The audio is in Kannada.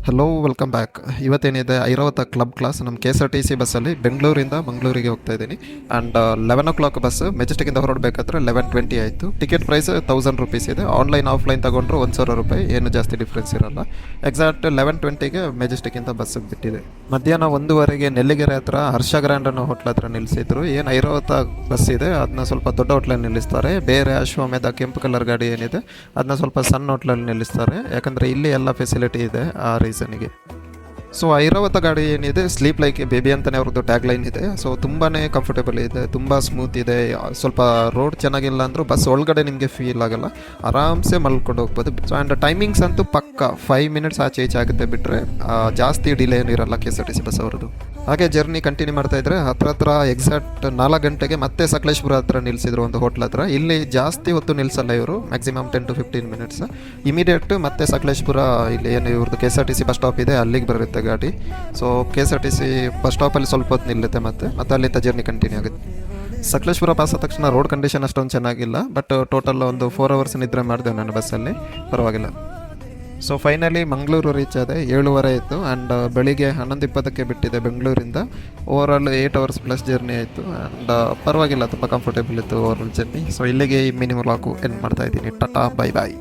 Hello welcome back. ಇವತ್ತೇನಿದೆ ಐರಾವತ ಕ್ಲಬ್ ಕ್ಲಾಸ್ ನಮ್ಮ KSRTC ಬಸ್ಸಲ್ಲಿ ಬೆಂಗಳೂರಿಂದ ಮಂಗಳೂರಿಗೆ ಹೋಗ್ತಾ ಇದ್ದೀನಿ. ಆ್ಯಂಡ್ 11 o'clock ಬಸ್ ಮೆಜೆಸ್ಟಿಕ್ಕಿಂದ ಹೊರಡಬೇಕಾದ್ರೆ 11:20 ಆಯಿತು. ಟಿಕೆಟ್ ಪ್ರೈಸ್ 1000 ರುಪೀಸ್ ಇದೆ. ಆನ್ಲೈನ್ ಆಫ್ಲೈನ್ ತೊಗೊಂಡ್ರು 1000 ರೂಪಾಯಿ, ಏನು ಜಾಸ್ತಿ ಡಿಫ್ರೆನ್ಸ್ ಇರಲ್ಲ. ಎಕ್ಸಾಕ್ಟ್ 11:20ಗೆ ಮೆಜೆಸ್ಟಿಕ್ಕಿಂದ ಬಸ್ಸಿಗೆ ಬಿಟ್ಟಿದೆ. ಮಧ್ಯಾಹ್ನ 1:15ಗೆ ನೆಲ್ಲಿಗೆರೆ ಹತ್ರ ಹರ್ಷ ಗ್ರ್ಯಾಂಡ್ ಅನ್ನೋ ಹೋಟ್ಲ್ ಹತ್ರ ನಿಲ್ಲಿಸಿದ್ರು. ಏನು ಐರಾವತ ಬಸ್ ಇದೆ ಅದನ್ನ ಸ್ವಲ್ಪ ದೊಡ್ಡ ಹೋಟ್ಲಲ್ಲಿ ನಿಲ್ಲಿಸ್ತಾರೆ. ಬೇರೆ ಅಶ್ವಮೇಧ ಕೆಂಪು ಕಲರ್ ಗಾಡಿ ಏನಿದೆ ಅದನ್ನ ಸ್ವಲ್ಪ ಸಣ್ಣ ಹೋಟ್ಲಲ್ಲಿ ನಿಲ್ಲಿಸ್ತಾರೆ. ಯಾಕಂದರೆ ಇಲ್ಲಿ ಎಲ್ಲ ಫೆಸಿಲಿಟಿ ಇದೆ ಆ ರೀಸನ್ಗೆ. ಸೊ ಐರಾವತ ಗಾಡಿ ಏನಿದೆ ಸ್ಲೀಪ್ ಲೈಕ್ ಬೇಬಿ ಅಂತಲೇ ಅವ್ರದ್ದು ಟ್ಯಾಗ್ ಲೈನ್ ಇದೆ. ಸೊ ತುಂಬಾ ಕಂಫರ್ಟೇಬಲ್ ಇದೆ, ತುಂಬ ಸ್ಮೂತ್ ಇದೆ. ಸ್ವಲ್ಪ ರೋಡ್ ಚೆನ್ನಾಗಿಲ್ಲ ಅಂದರೂ ಬಸ್ ಒಳಗಡೆ ನಿಮಗೆ ಫೀಲ್ ಆಗಲ್ಲ, ಆರಾಮ್ಸೆ ಮಲ್ಕೊಂಡು ಹೋಗ್ಬೋದು. ಸೊ ಆ್ಯಂಡ್ ಟೈಮಿಂಗ್ಸ್ ಅಂತೂ ಪಕ್ಕ 5 ಮಿನಿಟ್ಸ್ ಆಚೆ ಈಚೆ ಆಗುತ್ತೆ ಬಿಟ್ಟರೆ ಜಾಸ್ತಿ ಡಿಲೇ ಏನಿರಲ್ಲ KSRTC ಬಸ್ ಅವ್ರದ್ದು. ಹಾಗೆ ಜರ್ನಿ ಕಂಟಿನ್ಯೂ ಮಾಡ್ತಾ ಇದ್ರೆ ಹತ್ರ ಎಕ್ಸಾಕ್ಟ್ 4 ಗಂಟೆಗೆ ಮತ್ತೆ ಸಕಲೇಶ್ಪುರ ಹತ್ರ ನಿಲ್ಲಿಸಿದ್ರು, ಒಂದು ಹೋಟ್ಲ್ ಹತ್ರ. ಇಲ್ಲಿ ಜಾಸ್ತಿ ಹೊತ್ತು ನಿಲ್ಲಿಸಲ್ಲ ಇವರು, ಮ್ಯಾಕ್ಸಿಮಮ್ 10 to 15 ಮಿನಿಟ್ಸ್. ಇಮಿಡಿಯೇಟ್ ಮತ್ತೆ ಸಕಲೇಶ್ಪುರ ಇಲ್ಲಿ ಏನು ಇವ್ರದ್ದು KSRTC ಬಸ್ ಸ್ಟಾಪ್ ಇದೆ ಅಲ್ಲಿಗೆ ಬರುತ್ತೆ ಗಾಡಿ. ಸೊ KSRTC ಬಸ್ ಸ್ಟಾಪಲ್ಲಿ ಸ್ವಲ್ಪ ಹೊತ್ತು ನಿಲ್ಲುತ್ತೆ, ಮತ್ತೆ ಅಲ್ಲಿಂದ ಜರ್ನಿ ಕಂಟಿನ್ಯೂ ಆಗುತ್ತೆ. ಸಕಲೇಶ್ಪುರ ಪಾಸ್ ಆದ ತಕ್ಷಣ ರೋಡ್ ಕಂಡೀಷನ್ ಅಷ್ಟೊಂದು ಚೆನ್ನಾಗಿಲ್ಲ, ಬಟ್ ಟೋಟಲ್ ಒಂದು 4 ಅವರ್ಸ್ ನಿದ್ರೆ ಮಾಡಿದೆ ನಾನು ಬಸ್ಸಲ್ಲಿ, ಪರವಾಗಿಲ್ಲ. ಸೊ ಫೈನಲಿ ಮಂಗಳೂರು ರೀಚ್ ಆದೆ, 7:30 ಆಯಿತು. ಆ್ಯಂಡ್ ಬೆಳಿಗ್ಗೆ 11:20ಕ್ಕೆ ಬಿಟ್ಟಿದೆ ಬೆಂಗಳೂರಿಂದ. ಓವರಾಲ್ 8 ಅವರ್ಸ್ ಪ್ಲಸ್ ಜರ್ನಿ ಆಯಿತು. ಆ್ಯಂಡ್ ಪರವಾಗಿಲ್ಲ, ತುಂಬ ಕಂಫರ್ಟೇಬಲ್ ಇತ್ತು ಓವರಾಲ್ ಜರ್ನಿ. ಸೊ ಇಲ್ಲಿಗೆ ಈ ಮಿನಿ ವ್ಲಾಗು ಎಂಡ್ ಮಾಡ್ತಾ ಇದ್ದೀನಿ. ಟಾಟಾ, ಬೈ ಬಾಯ್.